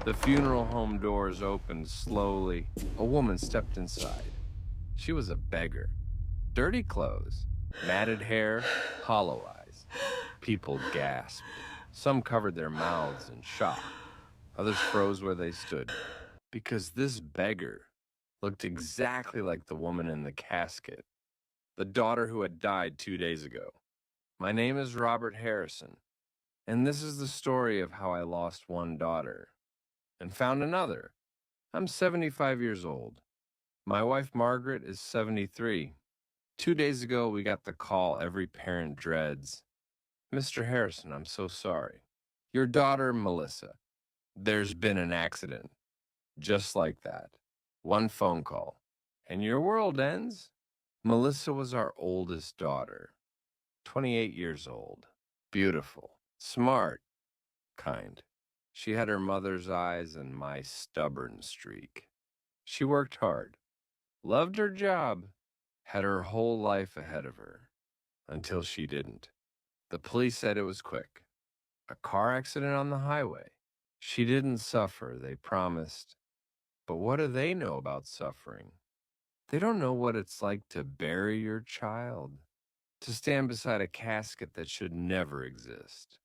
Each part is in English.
The funeral home doors opened slowly. A woman stepped inside. She was a beggar. Dirty clothes, matted hair, hollow eyes. People gasped. Some covered their mouths in shock. Others froze where they stood. Because this beggar looked exactly like the woman in the casket, the daughter who had died 2 days ago. My name is Robert Harrison, and this is the story of how I lost one daughter and found another. I'm 75 years old. My wife Margaret is 73. 2 days ago, we got the call every parent dreads. Mr. Harrison, I'm so sorry. Your daughter, Melissa. There's been an accident. Just like that. One phone call. And your world ends. Melissa was our oldest daughter. 28 years old. Beautiful. Smart. Kind. She had her mother's eyes and my stubborn streak. She worked hard. Loved her job. Had her whole life ahead of her. Until she didn't. The police said it was quick. A car accident on the highway. She didn't suffer, they promised. But what do they know about suffering? They don't know what it's like to bury your child, to stand beside a casket that should never exist,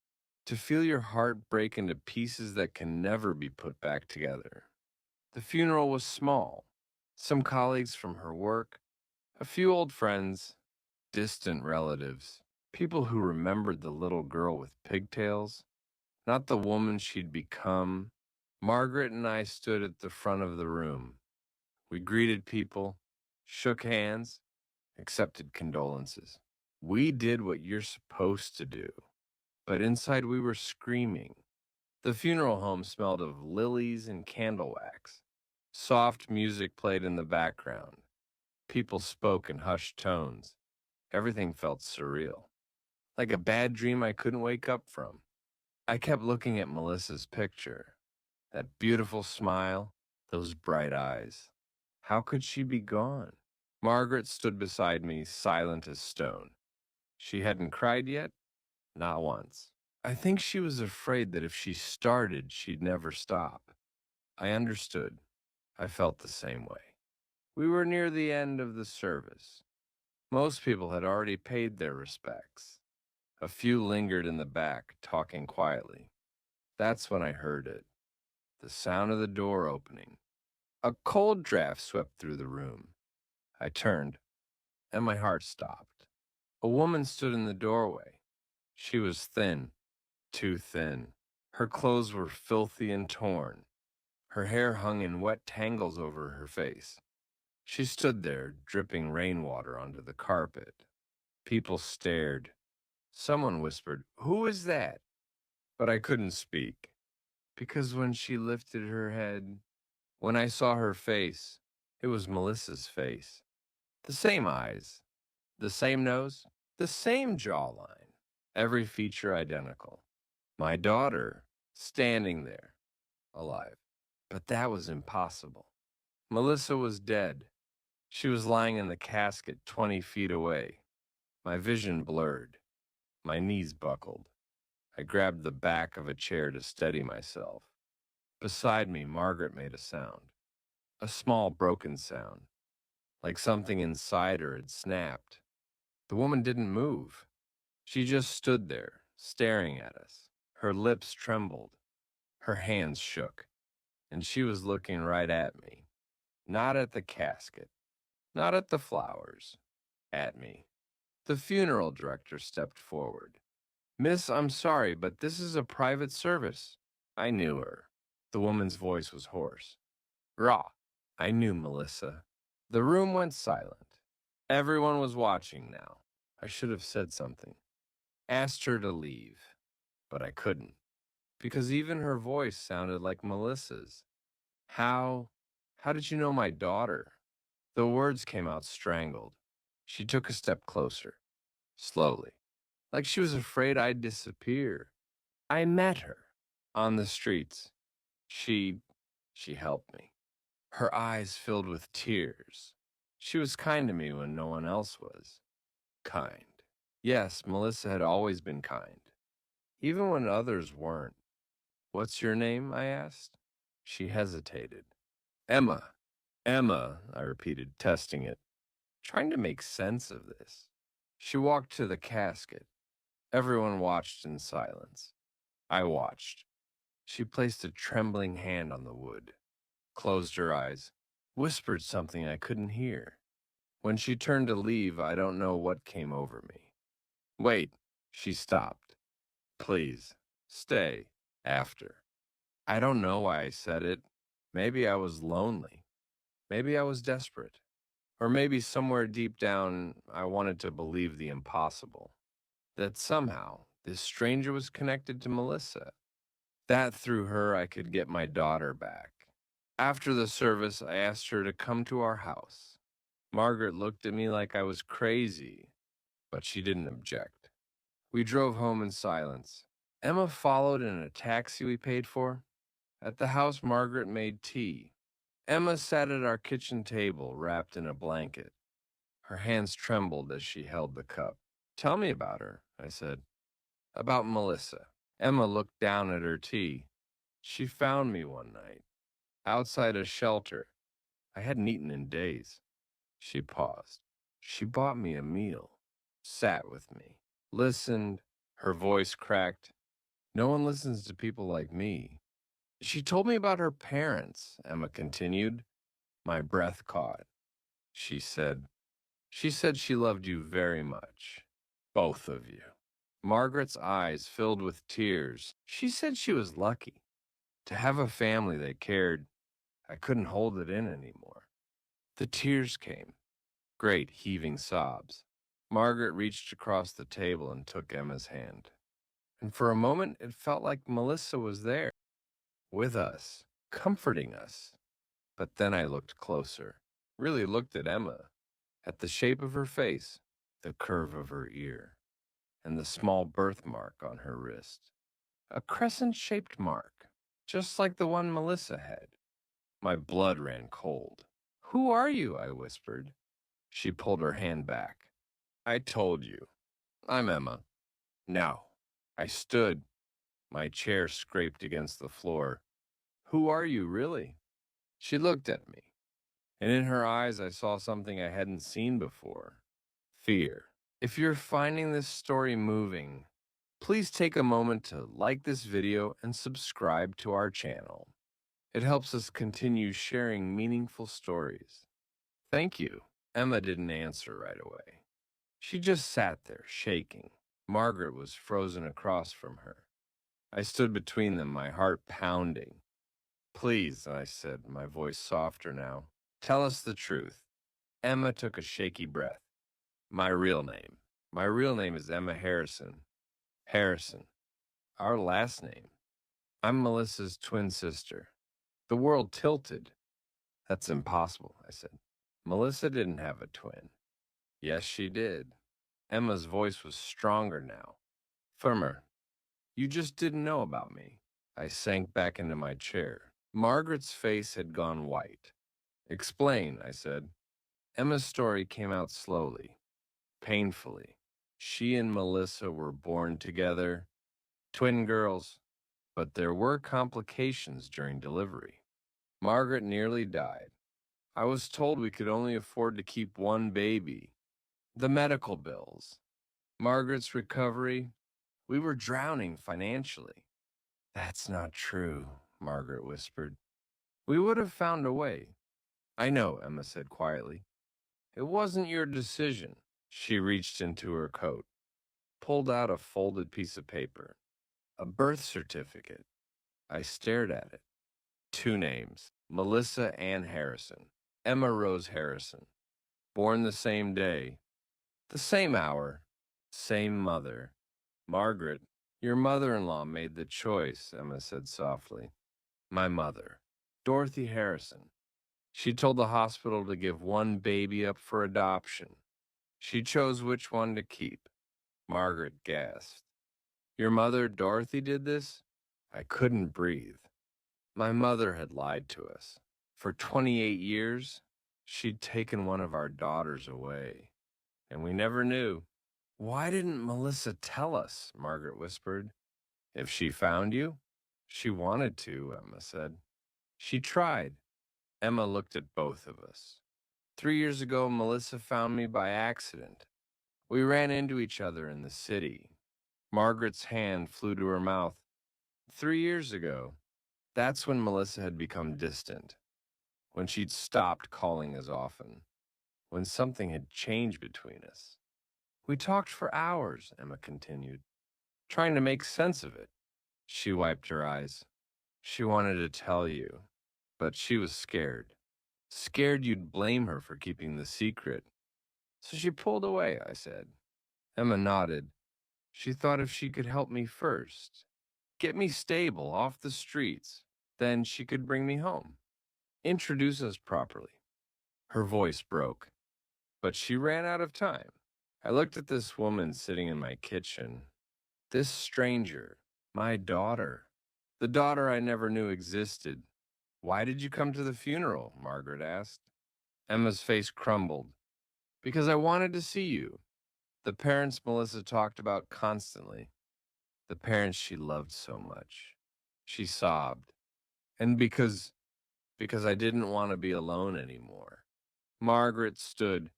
to feel your heart break into pieces that can never be put back together. The funeral was small. Some colleagues from her work, a few old friends, distant relatives, people who remembered the little girl with pigtails, not the woman she'd become. Margaret and I stood at the front of the room. We greeted people, shook hands, accepted condolences. We did what you're supposed to do. But inside we were screaming. The funeral home smelled of lilies and candle wax. Soft music played in the background. People spoke in hushed tones. Everything felt surreal. Like a bad dream I couldn't wake up from. I kept looking at Melissa's picture. That beautiful smile, those bright eyes. How could she be gone? Margaret stood beside me, silent as stone. She hadn't cried yet? Not once. I think she was afraid that if she started, she'd never stop. I understood. I felt the same way. We were near the end of the service. Most people had already paid their respects. A few lingered in the back, talking quietly. That's when I heard it. The sound of the door opening. A cold draft swept through the room. I turned, and my heart stopped. A woman stood in the doorway. She was thin, too thin. Her clothes were filthy and torn. Her hair hung in wet tangles over her face. She stood there, dripping rainwater onto the carpet. People stared. Someone whispered, "Who is that?" But I couldn't speak, because when she lifted her head, when I saw her face, it was Melissa's face. The same eyes, the same nose, the same jawline, every feature identical. My daughter, standing there, alive. But that was impossible. Melissa was dead. She was lying in the casket 20 feet away. My vision blurred. My knees buckled. I grabbed the back of a chair to steady myself. Beside me, Margaret made a sound. A small, broken sound, like something inside her had snapped. The woman didn't move. She just stood there, staring at us. Her lips trembled. Her hands shook. And she was looking right at me. Not at the casket. Not at the flowers. At me. The funeral director stepped forward. "Miss, I'm sorry, but this is a private service." I knew her. The woman's voice was hoarse. Raw. I knew Melissa. The room went silent. Everyone was watching now. I should have said something. Asked her to leave. But I couldn't. Because even her voice sounded like Melissa's. How did you know my daughter? The words came out strangled. She took a step closer. Slowly. Like she was afraid I'd disappear. I met her. On the streets. She helped me. Her eyes filled with tears. She was kind to me when no one else was. Kind. Yes, Melissa had always been kind. Even when others weren't. "What's your name?" I asked. She hesitated. Emma. Emma, I repeated, testing it, trying to make sense of this. She walked to the casket. Everyone watched in silence. I watched. She placed a trembling hand on the wood, closed her eyes, whispered something I couldn't hear. When she turned to leave, I don't know what came over me. Wait, she stopped. Please, stay. After. I don't know why I said it. Maybe I was lonely. Maybe I was desperate. Or maybe somewhere deep down, I wanted to believe the impossible. That somehow, this stranger was connected to Melissa. That through her, I could get my daughter back. After the service, I asked her to come to our house. Margaret looked at me like I was crazy, but she didn't object. We drove home in silence. Emma followed in a taxi we paid for. At the house, Margaret made tea. Emma sat at our kitchen table, wrapped in a blanket. Her hands trembled as she held the cup. Tell me about her, I said. About Melissa. Emma looked down at her tea. She found me one night, outside a shelter. I hadn't eaten in days. She paused. She bought me a meal, sat with me, listened. Her voice cracked. No one listens to people like me. She told me about her parents, Emma continued. My breath caught. She said she loved you very much. Both of you. Margaret's eyes filled with tears. She said she was lucky to have a family that cared. I couldn't hold it in anymore. The tears came, great heaving sobs. Margaret reached across the table and took Emma's hand. And for a moment, it felt like Melissa was there, with us, comforting us. But then I looked closer, really looked at Emma, at the shape of her face, the curve of her ear, and the small birthmark on her wrist. A crescent-shaped mark, just like the one Melissa had. My blood ran cold. Who are you? I whispered. She pulled her hand back. I told you. I'm Emma. No. I stood. My chair scraped against the floor. Who are you, really? She looked at me, and in her eyes I saw something I hadn't seen before. Fear. If you're finding this story moving, please take a moment to like this video and subscribe to our channel. It helps us continue sharing meaningful stories. Thank you. Emma didn't answer right away. She just sat there, shaking. Margaret was frozen across from her. I stood between them, my heart pounding. Please, I said, my voice softer now, tell us the truth. Emma took a shaky breath. My real name. My real name is Emma Harrison. Harrison. Our last name. I'm Melissa's twin sister. The world tilted. That's impossible, I said. Melissa didn't have a twin. Yes, she did. Emma's voice was stronger now, firmer. You just didn't know about me. I sank back into my chair. Margaret's face had gone white. Explain, I said. Emma's story came out slowly, painfully. She and Melissa were born together, twin girls, but there were complications during delivery. Margaret nearly died. I was told we could only afford to keep one baby. The medical bills. Margaret's recovery. We were drowning financially. That's not true, Margaret whispered. We would have found a way. I know, Emma said quietly. It wasn't your decision. She reached into her coat, pulled out a folded piece of paper. A birth certificate. I stared at it. 2 names, Melissa Ann Harrison, Emma Rose Harrison. Born the same day, the same hour, same mother. Margaret, your mother-in-law made the choice, Emma said softly. My mother, Dorothy Harrison. She told the hospital to give one baby up for adoption. She chose which one to keep. Margaret gasped. Your mother, Dorothy, did this? I couldn't breathe. My mother had lied to us. For 28 years, she'd taken one of our daughters away. And we never knew. Why didn't Melissa tell us? Margaret whispered. If she found you? She wanted to, Emma said. She tried. Emma looked at both of us. 3 years ago, Melissa found me by accident. We ran into each other in the city. Margaret's hand flew to her mouth. 3 years ago, that's when Melissa had become distant, when she'd stopped calling as often, when something had changed between us. We talked for hours, Emma continued, trying to make sense of it. She wiped her eyes. She wanted to tell you, but she was scared. Scared you'd blame her for keeping the secret. So she pulled away, I said. Emma nodded. She thought if she could help me first, get me stable off the streets, then she could bring me home. Introduce us properly. Her voice broke, but she ran out of time. I looked at this woman sitting in my kitchen. This stranger, my daughter, the daughter I never knew existed. Why did you come to the funeral? Margaret asked. Emma's face crumbled. Because I wanted to see you. The parents Melissa talked about constantly. The parents she loved so much. She sobbed. And because I didn't want to be alone anymore. Margaret stood,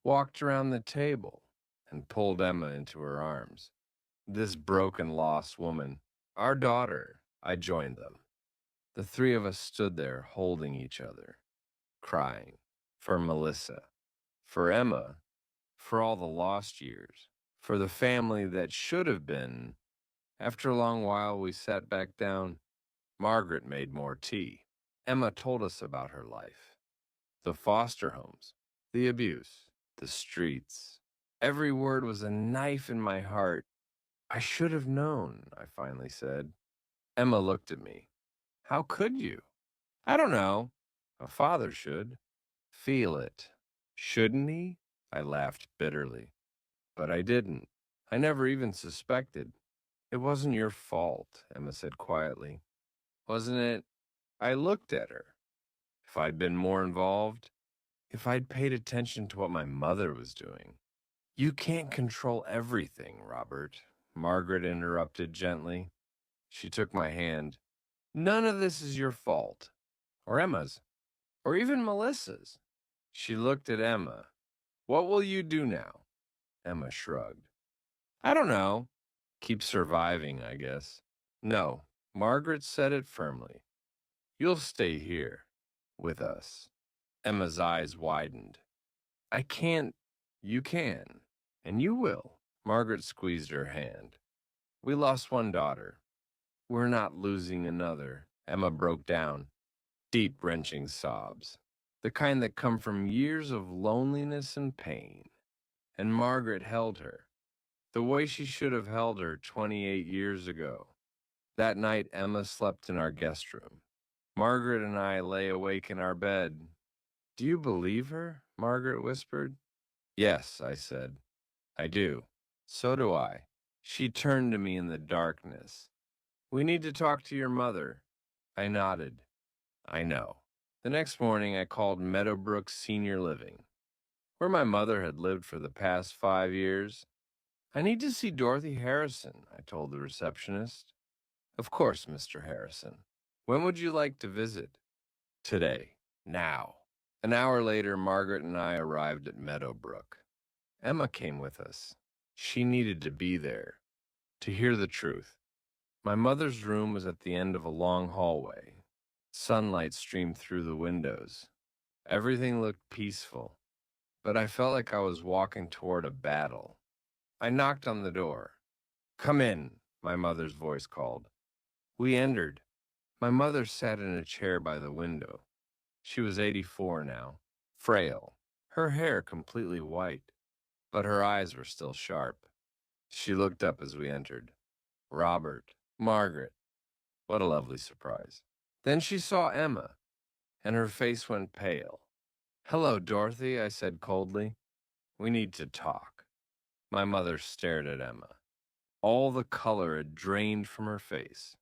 walked around the table, and pulled Emma into her arms. This broken, lost woman, our daughter, I joined them. The three of us stood there holding each other, crying. For Melissa, for Emma, for all the lost years, for the family that should have been. After a long while, we sat back down. Margaret made more tea. Emma told us about her life. The foster homes, the abuse, the streets. Every word was a knife in my heart. I should have known, I finally said. Emma looked at me. How could you? I don't know. A father should. Feel it. Shouldn't he? I laughed bitterly. But I didn't. I never even suspected. It wasn't your fault, Emma said quietly. Wasn't it? I looked at her. If I'd been more involved, if I'd paid attention to what my mother was doing. You can't control everything, Robert, Margaret interrupted gently. She took my hand. None of this is your fault, or Emma's, or even Melissa's. She looked at Emma. What will you do now? Emma shrugged. I don't know. Keep surviving, I guess. No, Margaret said it firmly. You'll stay here, with us. Emma's eyes widened. I can't. You can, and you will. Margaret squeezed her hand. We lost one daughter. We're not losing another. Emma broke down. Deep, wrenching sobs. The kind that come from years of loneliness and pain. And Margaret held her, the way she should have held her 28 years ago. That night, Emma slept in our guest room. Margaret and I lay awake in our bed. Do you believe her? Margaret whispered. Yes, I said. I do. So do I. She turned to me in the darkness. We need to talk to your mother. I nodded. I know. The next morning, I called Meadowbrook Senior Living, where my mother had lived for the past 5 years. I need to see Dorothy Harrison, I told the receptionist. Of course, Mr. Harrison. When would you like to visit? Today. Now. An hour later, Margaret and I arrived at Meadowbrook. Emma came with us. She needed to be there, to hear the truth. My mother's room was at the end of a long hallway. Sunlight streamed through the windows. Everything looked peaceful, but I felt like I was walking toward a battle. I knocked on the door. Come in, my mother's voice called. We entered. My mother sat in a chair by the window. She was 84 now, frail, her hair completely white, but her eyes were still sharp. She looked up as we entered. Robert, Margaret, what a lovely surprise. Then she saw Emma, and her face went pale. Hello, Dorothy, I said coldly. We need to talk. My mother stared at Emma. All the color had drained from her face.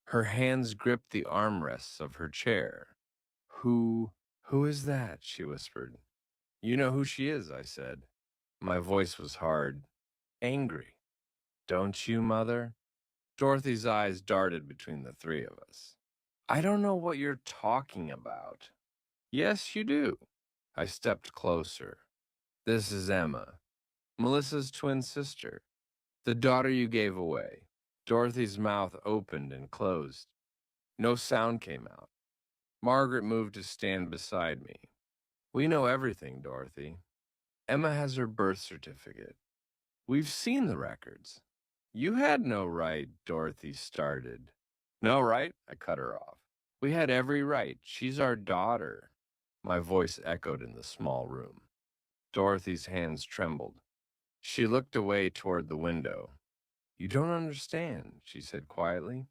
Her hands gripped the armrests of her chair. Who is that? She whispered. You know who she is, I said. My voice was hard, angry. Don't you, Mother? Dorothy's eyes darted between the three of us. I don't know what you're talking about. Yes, you do. I stepped closer. This is Emma, Melissa's twin sister, the daughter you gave away. Dorothy's mouth opened and closed. No sound came out. Margaret moved to stand beside me. We know everything, Dorothy. Emma has her birth certificate. We've seen the records. You had no right, Dorothy started. No right? I cut her off. We had every right. She's our daughter. My voice echoed in the small room. Dorothy's hands trembled. She looked away toward the window. You don't understand, she said quietly.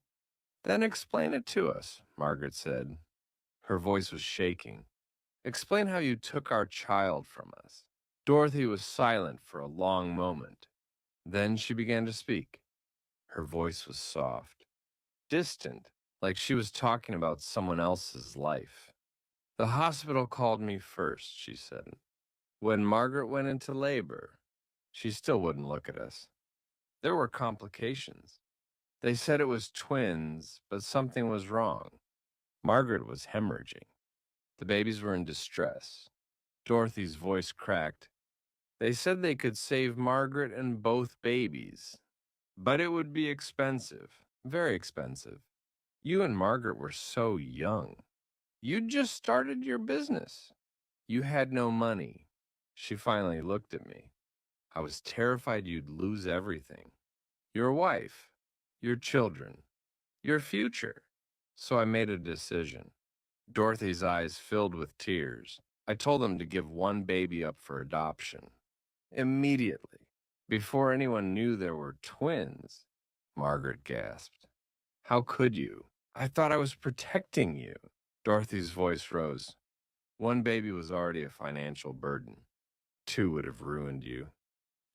Then explain it to us, Margaret said. Her voice was shaking. Explain how you took our child from us. Dorothy was silent for a long moment. Then she began to speak. Her voice was soft, distant, like she was talking about someone else's life. The hospital called me first, she said. When Margaret went into labor, she still wouldn't look at us. There were complications. They said it was twins, but something was wrong. Margaret was hemorrhaging. The babies were in distress. Dorothy's voice cracked. They said they could save Margaret and both babies, but it would be expensive, very expensive. You and Margaret were so young. You'd just started your business. You had no money. She finally looked at me. I was terrified you'd lose everything. Your wife, your children, your future. So I made a decision. Dorothy's eyes filled with tears. I told them to give one baby up for adoption. Immediately. Before anyone knew there were twins, Margaret gasped. How could you? I thought I was protecting you. Dorothy's voice rose. One baby was already a financial burden. Two would have ruined you.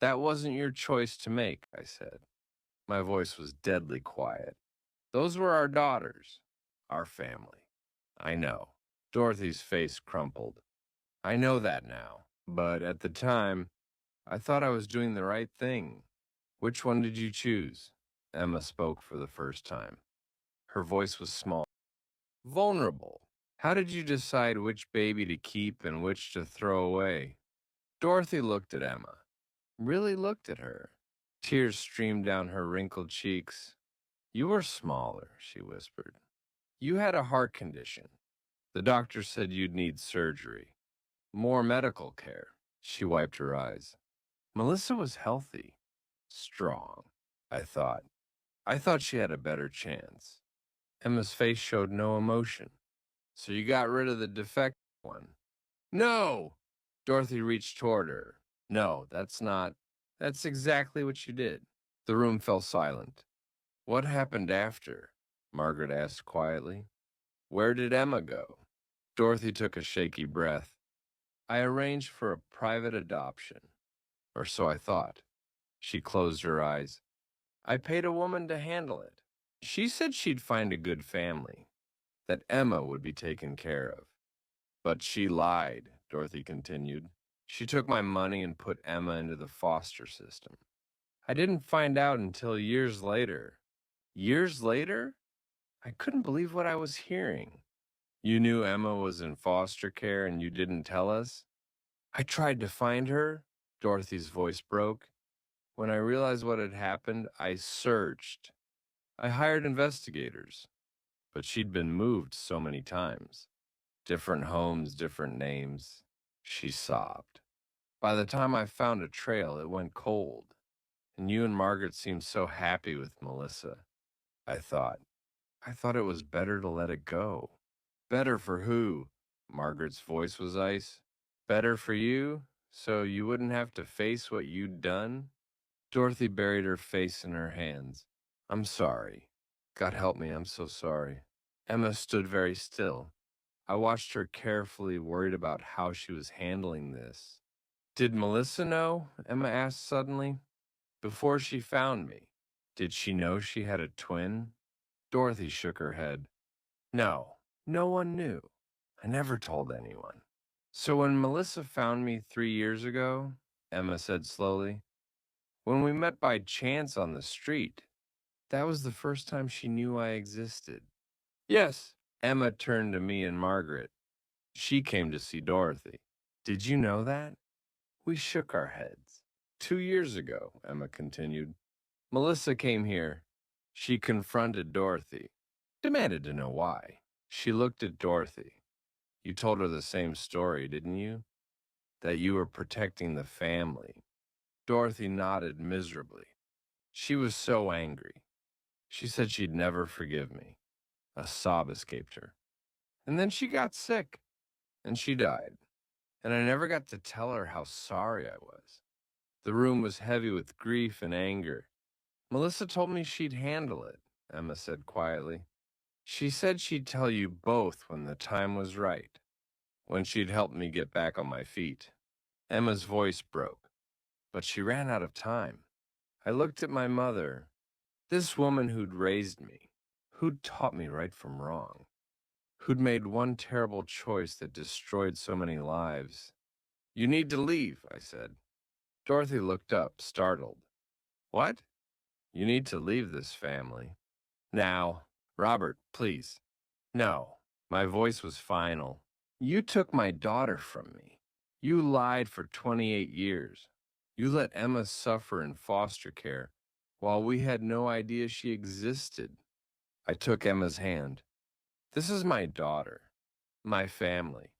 That wasn't your choice to make, I said. My voice was deadly quiet. Those were our daughters, our family. I know. Dorothy's face crumpled. I know that now, but at the time, I thought I was doing the right thing. Which one did you choose? Emma spoke for the first time. Her voice was small. Vulnerable. How did you decide which baby to keep and which to throw away? Dorothy looked at Emma. Really looked at her. Tears streamed down her wrinkled cheeks. You were smaller, she whispered. You had a heart condition. The doctor said you'd need surgery. More medical care. She wiped her eyes. Melissa was healthy. Strong, I thought. I thought she had a better chance. Emma's face showed no emotion. So you got rid of the defective one? No! Dorothy reached toward her. No, that's exactly what you did. The room fell silent. What happened after? Margaret asked quietly. Where did Emma go? Dorothy took a shaky breath. I arranged for a private adoption. Or so I thought. She closed her eyes. I paid a woman to handle it. She said she'd find a good family, that Emma would be taken care of. But she lied, Dorothy continued. She took my money and put Emma into the foster system. I didn't find out until years later. Years later? I couldn't believe what I was hearing. You knew Emma was in foster care and you didn't tell us? I tried to find her. Dorothy's voice broke. When I realized what had happened, I searched. I hired investigators, but she'd been moved so many times. Different homes, different names. She sobbed. By the time I found a trail, it went cold. And you and Margaret seemed so happy with Melissa. I thought it was better to let it go. Better for who? Margaret's voice was ice. Better for you, so you wouldn't have to face what you'd done? Dorothy buried her face in her hands. I'm sorry. God help me, I'm so sorry. Emma stood very still. I watched her carefully, worried about how she was handling this. Did Melissa know? Emma asked suddenly. Before she found me, did she know she had a twin? Dorothy shook her head. No, no one knew. I never told anyone. So when Melissa found me 3 years ago, Emma said slowly, when we met by chance on the street, that was the first time she knew I existed. Yes, Emma turned to me and Margaret. She came to see Dorothy. Did you know that? We shook our heads. 2 years ago, Emma continued, Melissa came here. She confronted Dorothy, demanded to know why. She looked at Dorothy. You told her the same story, didn't you? That you were protecting the family. Dorothy nodded miserably. She was so angry. She said she'd never forgive me. A sob escaped her. And then she got sick, and she died. And I never got to tell her how sorry I was. The room was heavy with grief and anger. Melissa told me she'd handle it, Emma said quietly. She said she'd tell you both when the time was right, when she'd help me get back on my feet. Emma's voice broke, but she ran out of time. I looked at my mother, this woman who'd raised me, who'd taught me right from wrong, who'd made one terrible choice that destroyed so many lives. You need to leave, I said. Dorothy looked up, startled. What? You need to leave this family. Now, Robert, please. No. My voice was final. You took my daughter from me. You lied for 28 years. You let Emma suffer in foster care while we had no idea she existed. I took Emma's hand. This is my daughter, my family,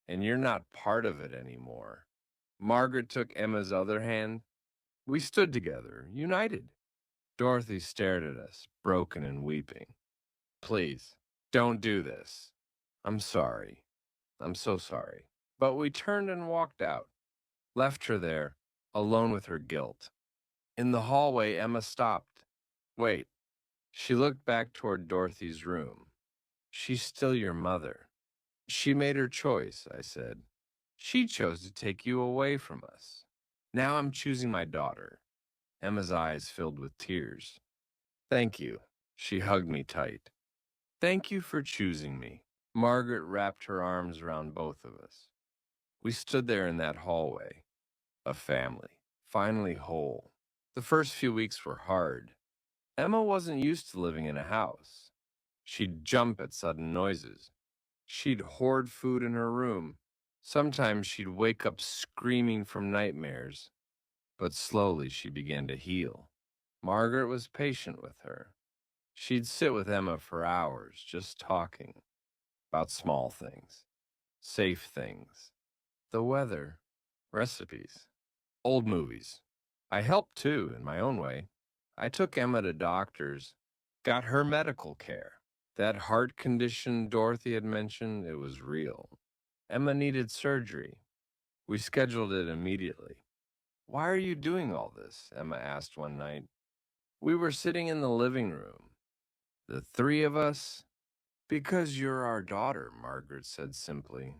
and you're not part of it anymore. Margaret took Emma's other hand. We stood together, united. Dorothy stared at us, broken and weeping. Please, don't do this. I'm sorry. I'm so sorry. But we turned and walked out, left her there, alone with her guilt. In the hallway, Emma stopped. Wait. She looked back toward Dorothy's room. She's still your mother. She made her choice, I said. She chose to take you away from us. Now I'm choosing my daughter. Emma's eyes filled with tears. Thank you. She hugged me tight. Thank you for choosing me. Margaret wrapped her arms around both of us. We stood there in that hallway, a family, finally whole. The first few weeks were hard. Emma wasn't used to living in a house. She'd jump at sudden noises. She'd hoard food in her room. Sometimes she'd wake up screaming from nightmares. But slowly she began to heal. Margaret was patient with her. She'd sit with Emma for hours, just talking about small things, safe things, the weather, recipes, old movies. I helped too, in my own way. I took Emma to doctors, got her medical care. That heart condition Dorothy had mentioned, it was real. Emma needed surgery. We scheduled it immediately. Why are you doing all this? Emma asked one night. We were sitting in the living room, the three of us. Because you're our daughter, Margaret said simply.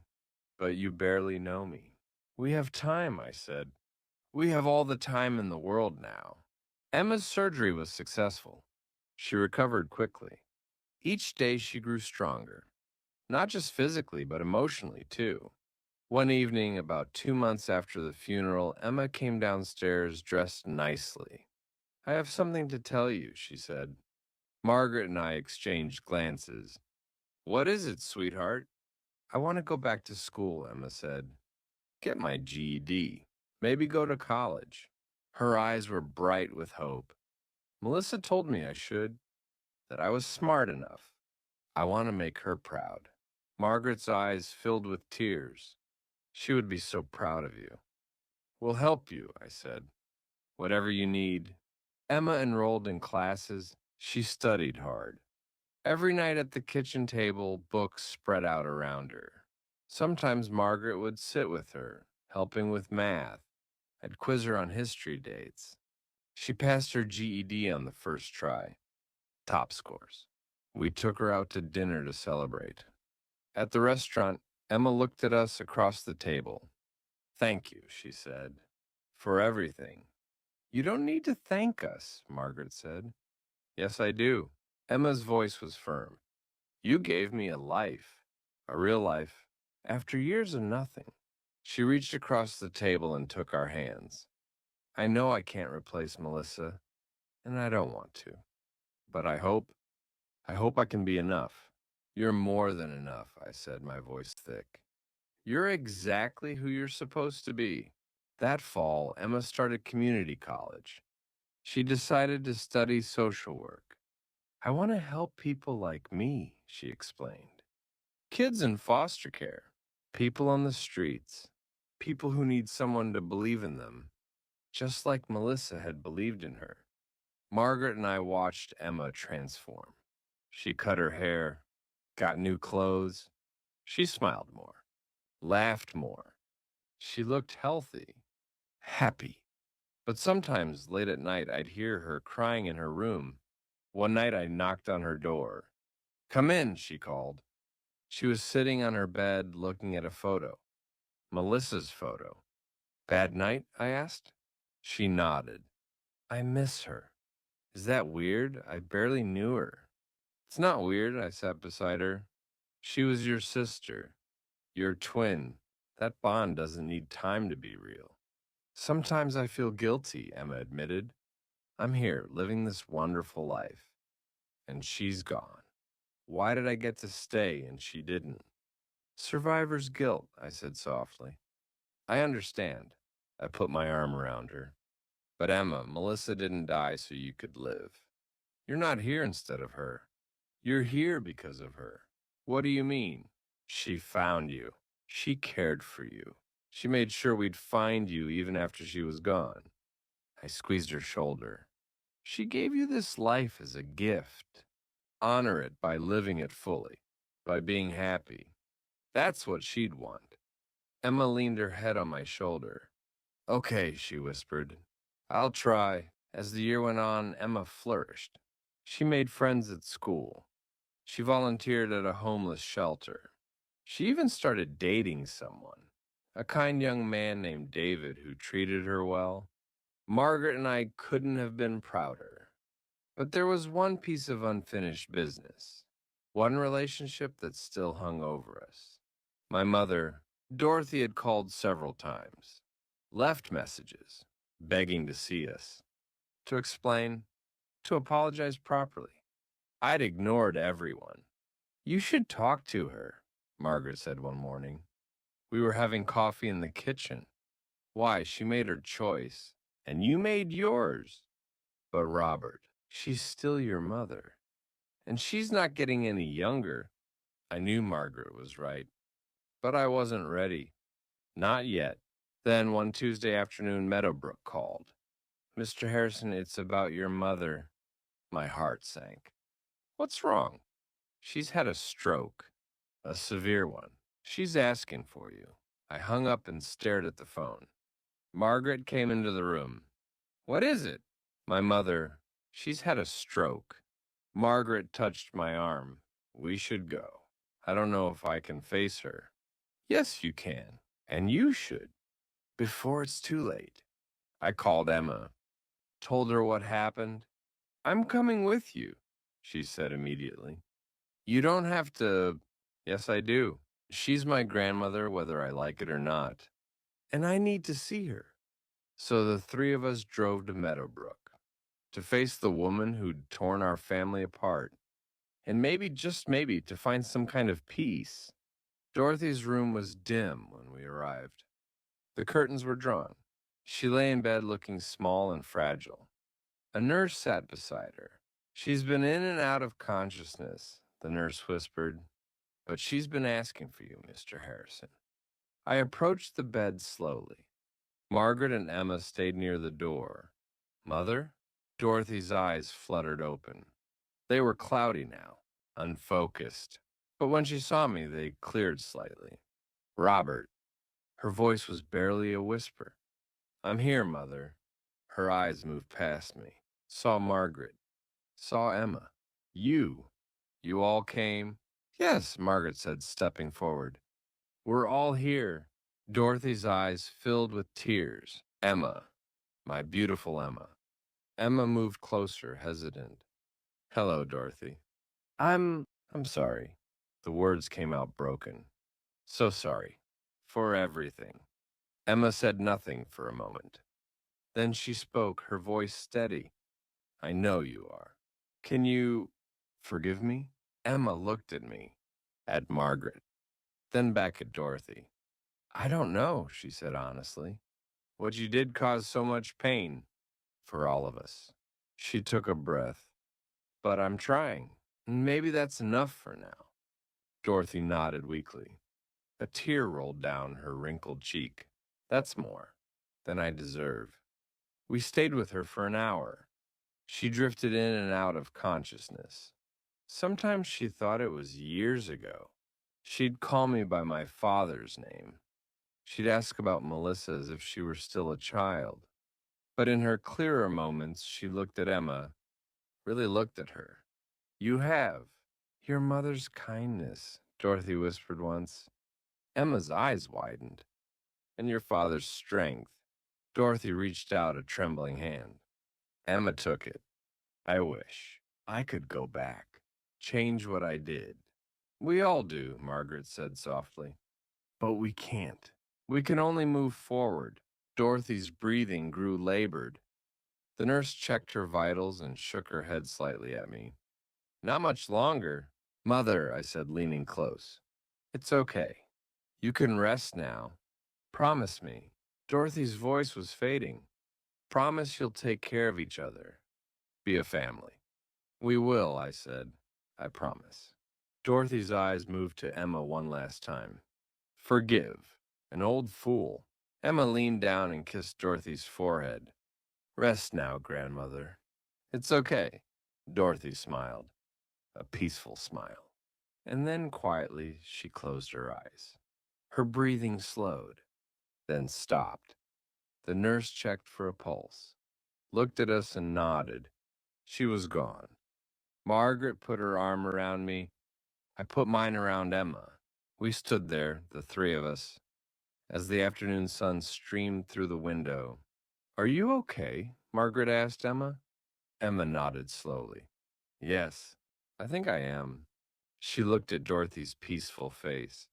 But you barely know me. We have time, I said. We have all the time in the world now. Emma's surgery was successful. She recovered quickly. Each day she grew stronger, not just physically, but emotionally too. One evening, about 2 months after the funeral, Emma came downstairs dressed nicely. I have something to tell you, she said. Margaret and I exchanged glances. What is it, sweetheart? I want to go back to school, Emma said. Get my GED. Maybe go to college. Her eyes were bright with hope. Melissa told me I should, that I was smart enough. I want to make her proud. Margaret's eyes filled with tears. She would be so proud of you. We'll help you, I said. Whatever you need. Emma enrolled in classes. She studied hard. Every night at the kitchen table, books spread out around her. Sometimes Margaret would sit with her, helping with math. I'd quiz her on history dates. She passed her GED on the first try. Top scores. We took her out to dinner to celebrate. At the restaurant, Emma looked at us across the table. Thank you, she said, for everything. You don't need to thank us, Margaret said. Yes, I do. Emma's voice was firm. You gave me a life, a real life, after years of nothing. She reached across the table and took our hands. I know I can't replace Melissa, and I don't want to. But I hope I can be enough. You're more than enough, I said, my voice thick. You're exactly who you're supposed to be. That fall, Emma started community college. She decided to study social work. I want to help people like me, she explained. Kids in foster care, people on the streets, people who need someone to believe in them, just like Melissa had believed in her. Margaret and I watched Emma transform. She cut her hair, got new clothes. She smiled more, laughed more. She looked healthy, happy. But sometimes late at night, I'd hear her crying in her room. One night, I knocked on her door. Come in, she called. She was sitting on her bed looking at a photo. Melissa's photo. Bad night? I asked. She nodded. I miss her. Is that weird? I barely knew her. It's not weird, I sat beside her. She was your sister, your twin. That bond doesn't need time to be real. Sometimes I feel guilty, Emma admitted. I'm here, living this wonderful life. And she's gone. Why did I get to stay and she didn't? Survivor's guilt, I said softly. I understand. I put my arm around her. But Emma, Melissa didn't die so you could live. You're not here instead of her. You're here because of her. What do you mean? She found you. She cared for you. She made sure we'd find you even after she was gone. I squeezed her shoulder. She gave you this life as a gift. Honor it by living it fully, by being happy. That's what she'd want. Emma leaned her head on my shoulder. Okay, she whispered. I'll try. As the year went on, Emma flourished. She made friends at school. She volunteered at a homeless shelter. She even started dating someone, a kind young man named David who treated her well. Margaret and I couldn't have been prouder. But there was one piece of unfinished business, one relationship that still hung over us. My mother, Dorothy, had called several times, left messages, begging to see us, to explain, to apologize properly. I'd ignored everyone. You should talk to her, Margaret said one morning. We were having coffee in the kitchen. Why, she made her choice, and you made yours. But Robert, she's still your mother, and she's not getting any younger. I knew Margaret was right, but I wasn't ready. Not yet. Then one Tuesday afternoon, Meadowbrook called. Mr. Harrison, it's about your mother. My heart sank. What's wrong? She's had a stroke, a severe one. She's asking for you. I hung up and stared at the phone. Margaret came into the room. What is it? My mother. She's had a stroke. Margaret touched my arm. We should go. I don't know if I can face her. Yes, you can. And you should. Before it's too late. I called Emma. Told her what happened. I'm coming with you, she said immediately. You don't have to. Yes, I do. She's my grandmother, whether I like it or not. And I need to see her. So the three of us drove to Meadowbrook to face the woman who'd torn our family apart, and maybe, just maybe, to find some kind of peace. Dorothy's room was dim when we arrived. The curtains were drawn. She lay in bed looking small and fragile. A nurse sat beside her. She's been in and out of consciousness, the nurse whispered, but she's been asking for you, Mr. Harrison. I approached the bed slowly. Margaret and Emma stayed near the door. Mother? Dorothy's eyes fluttered open. They were cloudy now, unfocused. But when she saw me, they cleared slightly. Robert. Her voice was barely a whisper. I'm here, Mother. Her eyes moved past me. Saw Margaret. Saw Emma. You. You all came? Yes, Margaret said, stepping forward. We're all here. Dorothy's eyes filled with tears. Emma. My beautiful Emma. Emma moved closer, hesitant. Hello, Dorothy. I'm sorry. The words came out broken. So sorry. For everything. Emma said nothing for a moment. Then she spoke, her voice steady. I know you are. Can you forgive me? Emma looked at me. at Margaret, then back at Dorothy. I don't know, she said honestly. What you did caused so much pain for all of us. She took a breath. But I'm trying. Maybe that's enough for now. Dorothy nodded weakly. A tear rolled down her wrinkled cheek. That's more than I deserve. We stayed with her for an hour. She drifted in and out of consciousness. Sometimes she thought it was years ago. She'd call me by my father's name. She'd ask about Melissa as if she were still a child. But in her clearer moments, she looked at Emma, really looked at her. You have. Your mother's kindness, Dorothy whispered once. Emma's eyes widened. And your father's strength. Dorothy reached out a trembling hand. Emma took it. I wish I could go back, change what I did. We all do, Margaret said softly. But we can't. We can only move forward. Dorothy's breathing grew labored. The nurse checked her vitals and shook her head slightly at me. Not much longer. Mother, I said, leaning close. It's okay. You can rest now. Promise me. Dorothy's voice was fading. Promise you'll take care of each other. Be a family. We will, I said. I promise. Dorothy's eyes moved to Emma one last time. Forgive. An old fool. Emma leaned down and kissed Dorothy's forehead. Rest now, grandmother. It's okay. Dorothy smiled. A peaceful smile. And then quietly she closed her eyes. Her breathing slowed, then stopped. The nurse checked for a pulse, looked at us and nodded. She was gone. Margaret put her arm around me. I put mine around Emma. We stood there, the three of us, as the afternoon sun streamed through the window. Are you okay? Margaret asked Emma. Emma nodded slowly. Yes, I think I am. She looked at Dorothy's peaceful face.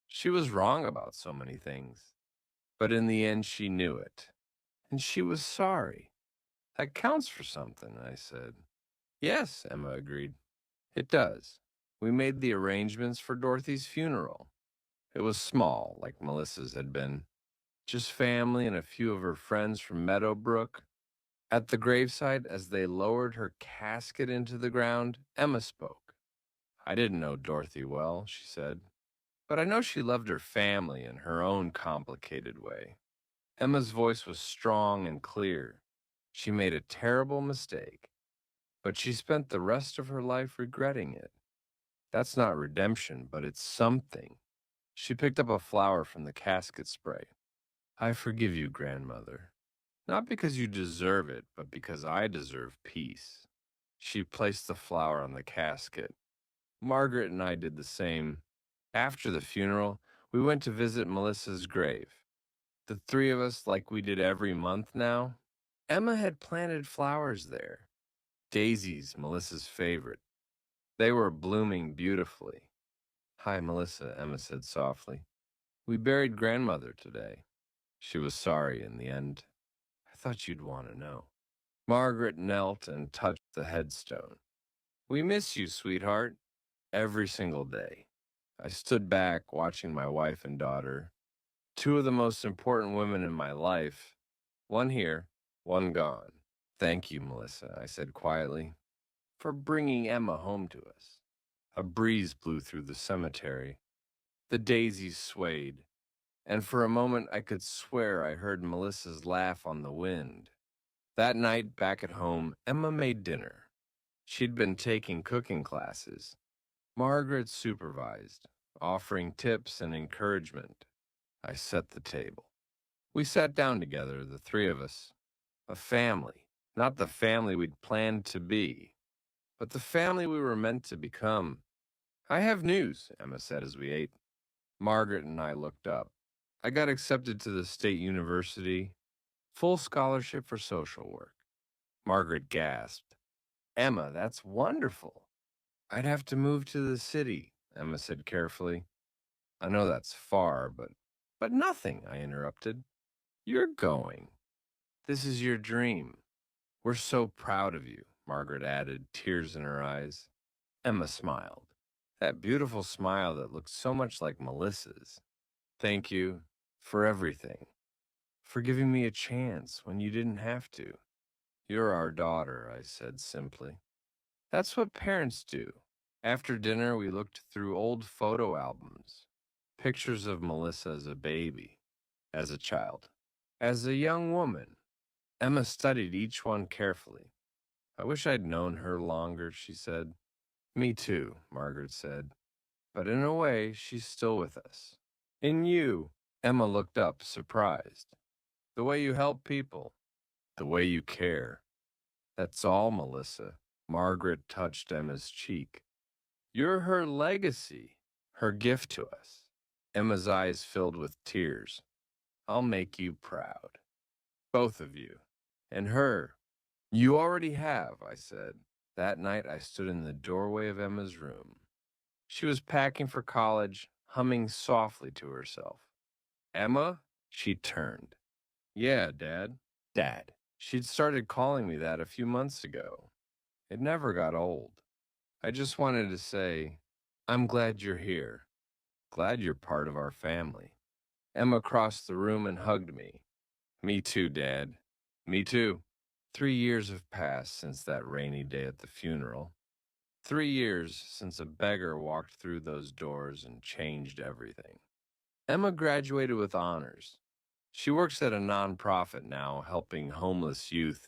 She was wrong about so many things, but in the end she knew it. And she was sorry. That counts for something, I said. Yes, Emma agreed. It does. We made the arrangements for Dorothy's funeral. It was small, like Melissa's had been. Just family and a few of her friends from Meadowbrook. At the graveside, as they lowered her casket into the ground, Emma spoke. I didn't know Dorothy well, she said, but I know she loved her family in her own complicated way. Emma's voice was strong and clear. She made a terrible mistake, but she spent the rest of her life regretting it. That's not redemption, but it's something. She picked up a flower from the casket spray. I forgive you, grandmother. Not because you deserve it, but because I deserve peace. She placed the flower on the casket. Margaret and I did the same. After the funeral, we went to visit Melissa's grave. The three of us, like we did every month now. Emma had planted flowers there. Daisies, Melissa's favorite. They were blooming beautifully. Hi, Melissa, Emma said softly. We buried grandmother today. She was sorry in the end. I thought you'd want to know. Margaret knelt and touched the headstone. We miss you, sweetheart, every single day. I stood back, watching my wife and daughter, two of the most important women in my life, one here, one gone. Thank you, Melissa, I said quietly, for bringing Emma home to us. A breeze blew through the cemetery. The daisies swayed, and for a moment I could swear I heard Melissa's laugh on the wind. That night, back at home, Emma made dinner. She'd been taking cooking classes. Margaret supervised, offering tips and encouragement. I set the table. We sat down together, the three of us. A family. Not the family we'd planned to be, but the family we were meant to become. I have news, Emma said as we ate. Margaret and I looked up. I got accepted to the state university, full scholarship for social work. Margaret gasped. Emma, that's wonderful. I'd have to move to the city, Emma said carefully. I know that's far, but nothing, I interrupted. You're going. This is your dream. We're so proud of you, Margaret added, tears in her eyes. Emma smiled. That beautiful smile that looked so much like Melissa's. Thank you for everything, for giving me a chance when you didn't have to. You're our daughter, I said simply. That's what parents do. After dinner, we looked through old photo albums, pictures of Melissa as a baby, as a child, as a young woman. Emma studied each one carefully. I wish I'd known her longer, she said. Me too, Margaret said. But in a way, she's still with us. In you, Emma looked up, surprised. The way you help people, the way you care. That's all, Melissa. Margaret touched Emma's cheek. You're her legacy, her gift to us. Emma's eyes filled with tears. I'll make you proud. Both of you. And her. You already have, I said. That night I stood in the doorway of Emma's room. She was packing for college, humming softly to herself. Emma? She turned. Yeah, Dad. Dad. She'd started calling me that a few months ago. It never got old. I just wanted to say, I'm glad you're here. Glad you're part of our family. Emma crossed the room and hugged me. Me too, Dad. Me too. 3 years have passed since that rainy day at the funeral. 3 years since a beggar walked through those doors and changed everything. Emma graduated with honors. She works at a nonprofit now, helping homeless youth.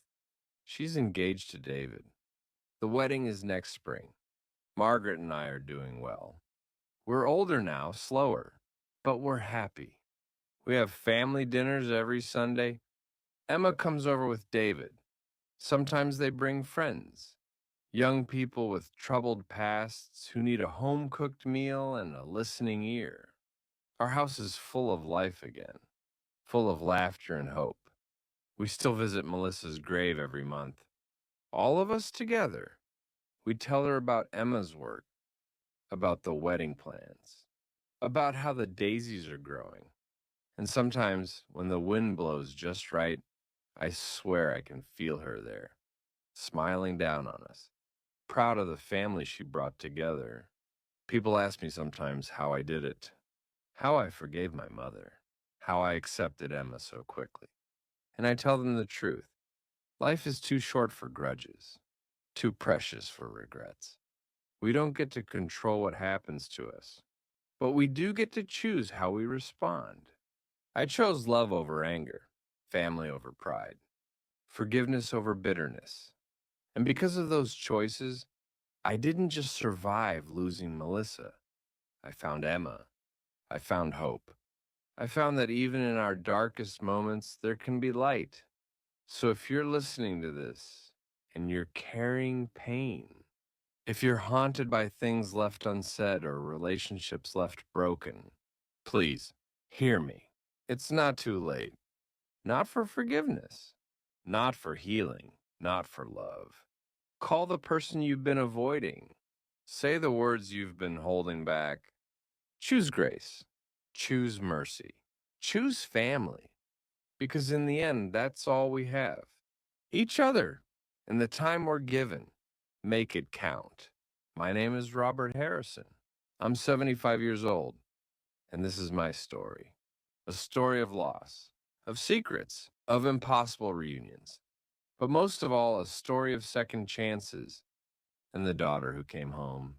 She's engaged to David. The wedding is next spring. Margaret and I are doing well. We're older now, slower, but we're happy. We have family dinners every Sunday. Emma comes over with David. Sometimes they bring friends, young people with troubled pasts who need a home-cooked meal and a listening ear. Our house is full of life again, full of laughter and hope. We still visit Melissa's grave every month. All of us together. We tell her about Emma's work, about the wedding plans, about how the daisies are growing. And sometimes, when the wind blows just right, I swear I can feel her there, smiling down on us, proud of the family she brought together. People ask me sometimes how I did it, how I forgave my mother, how I accepted Emma so quickly. And I tell them the truth. Life is too short for grudges, too precious for regrets. We don't get to control what happens to us, but we do get to choose how we respond. I chose love over anger, family over pride, forgiveness over bitterness. And because of those choices, I didn't just survive losing Melissa. I found Emma. I found hope. I found that even in our darkest moments, there can be light. So if you're listening to this and you're carrying pain, if you're haunted by things left unsaid or relationships left broken, please hear me. It's not too late. Not for forgiveness, not for healing, not for love. Call the person you've been avoiding. Say the words you've been holding back. Choose grace. Choose mercy. Choose family. Because in the end, that's all we have. Each other. And the time we're given. Make it count. My name is Robert Harrison. I'm 75 years old. And this is my story. A story of loss, of secrets, of impossible reunions. But most of all, a story of second chances and the daughter who came home